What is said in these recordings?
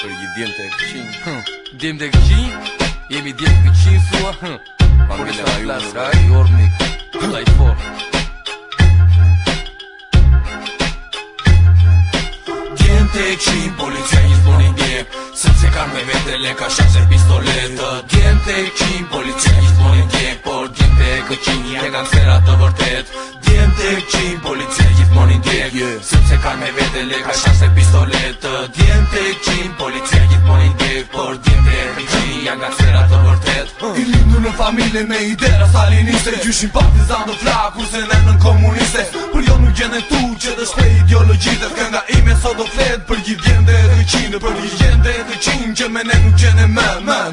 Për një djemë të këqin. Djemë të këqin? Jemi djemë të këqin thua? Familja Por ju sa flasë Jormik, Lajfor. Djemë të këqin, policia një zbonin djemë, sepse kanë me vete leka shase pistoletë. Djemë të këqin, policia një zbonin djemë, por djemë të këqin janë gangsterat të vërtet. Djemë të këqin, policia gjithmonin djemë, sepse kanë me vete leka shase pistoletë. Djemë të këqin, policia gjithmonin djemë, por djemë të këqin janë gangsterat të vërtet. I lindur në familje me idera staliniste, gjyshin partizan të flak kurse ne nën komuniste. Për jo nuk gjene tu që të shpej ideologjitë, kënga ime sot do flet për gjithë gjende e të qinë, për gjithë gjende e të qinë që me ne nuk gjene me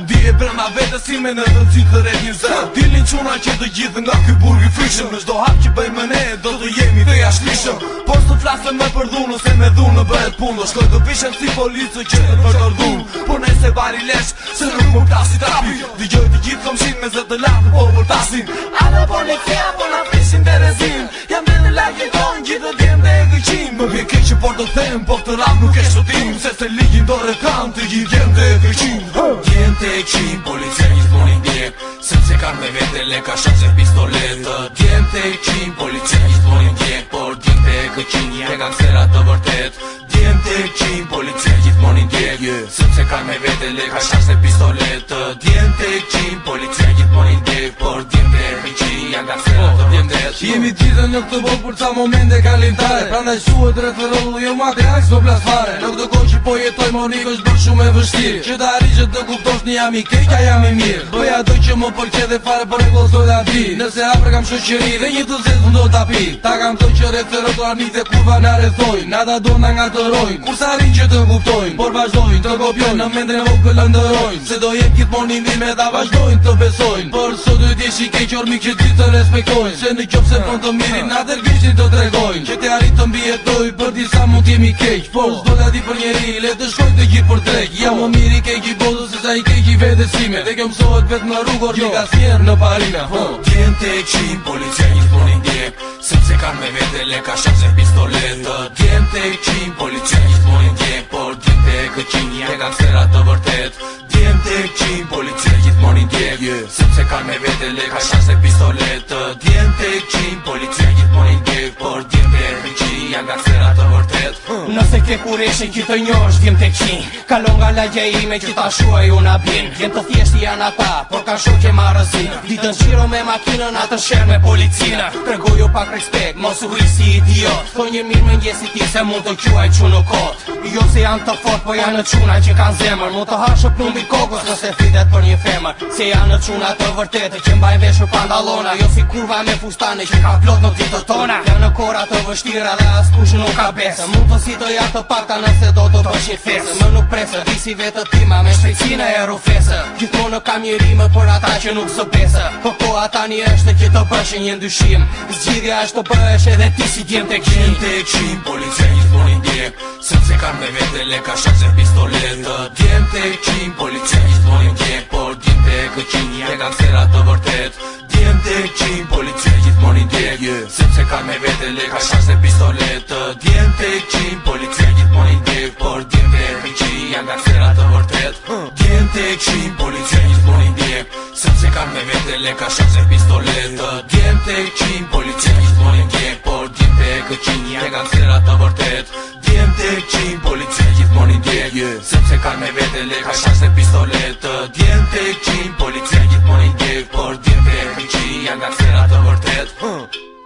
ndije brenda vete si me në të citë të ret një zë. Dilin quna që të gjithë nga ky burg i frikshëm, në çdo hap që bëjmë ne do të jemi të jashtëligjshëm. Por s'të flasëm me për dhunë se me dhunë bëhet punë, shkoj të vishem si policë që të përdor dhunë. Por nëse bari lesh se nuk më plasi trapi, dëgjoj të gjithë komshin me zë të lartë po vërtasin. Ana policia po na prishin Terezin, jam dhe në lagje tonë gjithë djemë dhe e këqin. Më bje keq që por të them, po këtë rap nuk e shëtim, se se ligjin do rekan të gjithë djemë dhe e këqin. Djemë të këqin, policia një zbonin djemë, sepse kanë me vete leka shase pistoletë. Djemë të këqin, policia një zbonin djemë, por djemë të këqin janë gangsterat të vërtet. Djemë të këqin, policia gjithmonin djemë, sepse kanë me vete leka shase pistoletë. Djemë të këqin, policia gjithmonin djemë, por djemë të këqin janë gangsterat të vërtet. Jemi gjithë në këtë botë për ca momente kalimtare, prandaj shuhet referollu jo mate aks po plas fare. Në këtë kohë që po jetoj monik është bërë shumë e vështirë, që ta arri që të kuptosh një jam i keq a jam i mirë. Bëj ato që më pëlqen dhe fare për rregull s'do ta di, nëse hapër kam shoqëri dhe një të zezë do ta pi. Ta kam thënë që referollu arnik dhe kurva na rrethojnë, nata do na ngatërojnë, kur sa arrin që të kuptojnë, por vazhdojnë të kopjojnë, në mendjen e vogël ndërojnë, se do jem gjithmonë ndihmë ta vazhdojnë të besojnë. Por sot do të jesh i keq ormik që ti të respektojnë, se në qofse po të mirin na dërgjishin të tregojnë, që te arrit të mbijetoj për disa mund t'jemi keq, por s'do ta di për njeri le të shkojnë të gjithë për drejt. Jam më miri keq i botës se sa i keq i vetes time, dhe kjo mësohet vetëm në rrugë ormik asnjëherë në parina. Djemë të këqin, policia një zbonin djemë, sepse kanë me vete leka shase pistoletë. Djemë të këqin, policia një zbonin djemë, por djemë të këqin janë gangsterat të vërtet. Djemë të këqin, policia gjithmonin djemë, sepse kanë me vete leka shase pistoletë. Djemë të këqin, policia gjithmonin djemë, por djemë të këqin janë gangsterat të vërtet. Nëse ke kureshin që të njosh djemë të këqin, kalon nga lagja ime që ta shuaj unë abin. Djemë të thjeshti janë ata, por ka shoqe marrëzin, ditën qiro me makinën atë sher me policinë. Tregoju pak respekt, mos u rri si idiot, thon një mirë mëngjesi ti se mund të quaj qunë kot. Jo se janë të fort, po janë çuna që kanë zemër, mund të hashë plumbi kokës nëse flitet për një femër. Se janë çuna të vërtetë që mbajnë veshur pantallona, jo si kurva me fustane që ka plot në ditët tona. Janë në kora të vështira dhe askush nuk ka besë, mund të sitoj atë pakta nëse do të bësh një fesë. Më nuk presë, di si vetë tima me shpejtësinë e rrufesë, gjithmonë kam një rime për ata që nuk së besë. Po koha tani është që të bësh një ndryshim, zgjidhja është të bësh edhe ti si djemë të këqin. Djemë të këqin, policia një zbonin djemë, sepse kanë me vete leka shase pistoletë. Djemë të këqin, policia një zbonin djemë, por djemë të këqin janë gangsterat të vërtet. Djemë të këqin, policia gjithmonin djemë, sepse kanë me vete leka shase pistoletë. Djemë të këqin, policia gjithmonin djemë, por djemë të këqin janë gangsterat të vërtet. Djemë të këqin, policia gjithmonin djemë, sepse kanë me vete leka shase pistoletë. Djemë të këqin, policia gjithmonin djemë, por djemë të këqin janë gangsterat të vërtet. Djemë të këqin, policia gjithmonin djemë, sepse kanë me vete leka shase pistoletë. Djemë të këqin, policia gjithmonin djemë, por djemë të këqin janë gangsterat të vërtet.